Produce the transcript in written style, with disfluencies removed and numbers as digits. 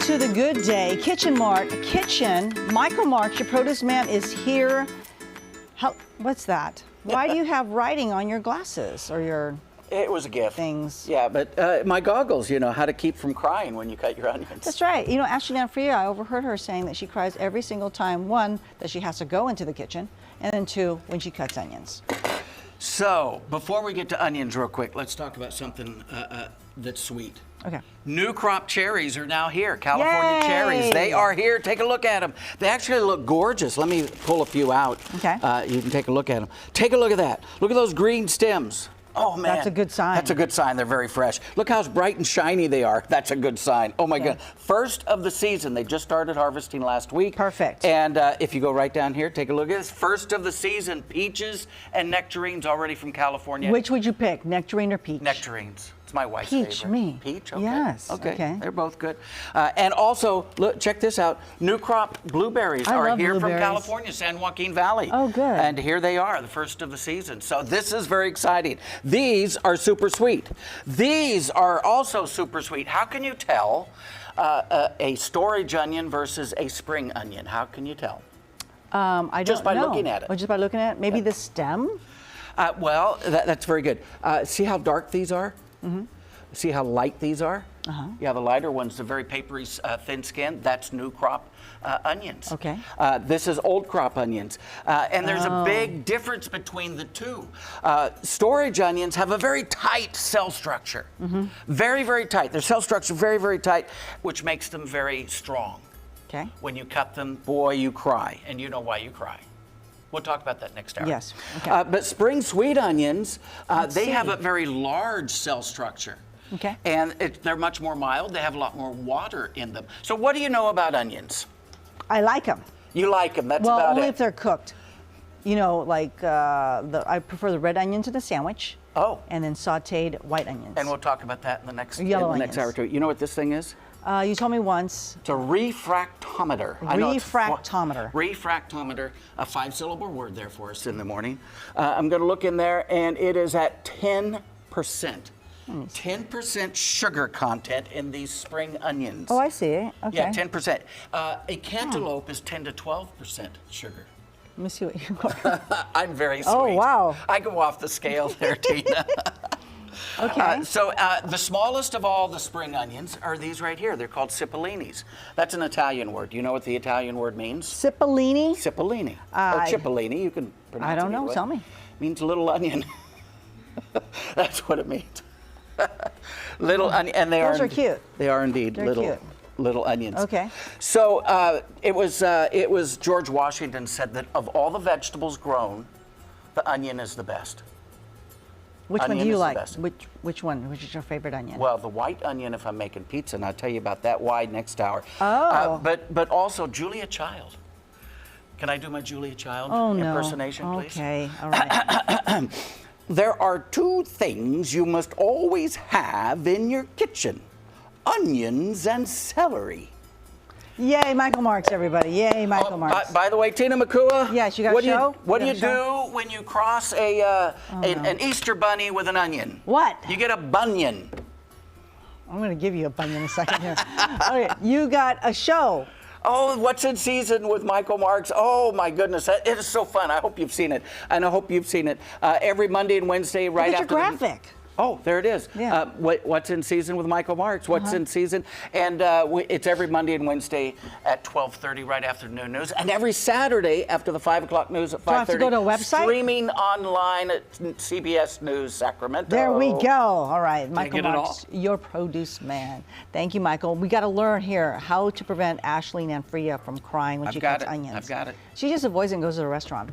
to the Good Day Kitchen Kitchen. Michael Marks, your produce man, is here. What's that? Why do you have writing on your glasses or your It was a gift. things? Yeah, but my goggles, you know, how to keep from crying when you cut your onions. That's right. You know, Ashley Nanfria, I overheard her saying that she cries every single time, one, that she has to go into the kitchen, and then two, when she cuts onions. So, before we get to onions real quick, let's talk about something that's sweet. Okay. New crop cherries are now here. California Yay! cherries. They are here. Take a look at them. They actually look gorgeous. Let me pull a few out. Okay. You can take a look at them. Take a look at that. Look at those green stems. Oh, man. That's a good sign. That's a good sign. They're very fresh. Look how bright and shiny they are. That's a good sign. Oh, my God. First of the season. They just started harvesting last week. Perfect. And if you go right down here, take a look at this. First of the season, peaches and nectarines already from California. Which would you pick, nectarine or peach? Nectarines. It's my wife's Peach, favorite. me. Peach? Okay. Yes, Okay. okay. They're both good. And also, look, check this out. New crop blueberries I are love here from blueberries. California, San Joaquin Valley. Oh, good. And here they are, the first of the season. So this is very exciting. These are super sweet. These are also super sweet. How can you tell a storage onion versus a spring onion? How can you tell? I don't Just by know. looking at it. Oh, just by looking at it? Maybe the stem? Well, that's very good. See how dark these are? Mm-hmm. See how light these are? Uh-huh. Yeah, the lighter ones, the very papery, thin skin, that's new crop onions. Okay. This is old crop onions. And there's a big difference between the two. Storage onions have a very tight cell structure. Mm-hmm. Very, very tight. Their cell structure very, very tight, which makes them very strong. Okay. When you cut them, boy, you cry. And you know why you cry. We'll talk about that next hour. Yes. Okay. But spring sweet onions, they have see. a very large cell structure. Okay. And they're much more mild. They have a lot more water in them. So what do you know about onions? I like them. You like them. That's Well, about only it. if they're cooked. You know, like I prefer the red onion to the sandwich. Oh. And then sautéed white onions. And we'll talk about that in the next, Yellow next hour or two. You know what this thing is? You told me once. It's a refractometer. I know it's Refractometer. Refractometer, a 5-syllable word there for us in the morning. I'm going to look in there, and it is at 10%. 10% sugar content in these spring onions. Oh, I see. Okay. Yeah, 10%. A cantaloupe is 10 to 12% sugar. Let me see what you are. I'm very sweet. Oh, wow. I go off the scale there, Tina. Okay. So the smallest of all the spring onions are these right here. They're called cipollinis. That's an Italian word. Do you know what the Italian word means? Cipollini? Cipollini. Or cipollini, you can pronounce it. I don't know. either way. Tell me. Means little onion. That's what it means. Little onion, and Those are cute. They are indeed They're little cute. little onions. Okay. So it was George Washington said that of all the vegetables grown, the onion is the best. Which one Onion do you is the like? best. Which one? Which is your favorite onion? Well, the white onion if I'm making pizza, and I'll tell you about that why next hour. Oh. But also Julia Child. Can I do my Julia Child impersonation, please? Okay. All right. There are two things you must always have in your kitchen: onions and celery. Yay, Michael Marks, everybody. Yay, Michael Marks. By the way, Tina McCua. Yes, you got a show? What do You you got a do when you cross an Easter bunny with an onion? What? You get a bunion. I'm going to give you a bun in a second here. Okay, you got a show. Oh, What's in Season with Michael Marks. Oh, my goodness. It is so fun. I hope you've seen it. And I hope you've seen it every Monday and Wednesday right Look at after your graphic. Oh, there it is. Yeah. What's in Season with Michael Marks. What's in Season. And it's every Monday and Wednesday at 12:30 right after noon news. And every Saturday after the 5 o'clock news at 5:30. Do I have to go to a website? Streaming online at CBS News Sacramento. There we go. All right, Michael get it Marks, your produce man. Thank you, Michael. We got to learn here how to prevent Ashley Nanfria from crying when she cuts onions. I've got it. She just avoids it and goes to the restaurant.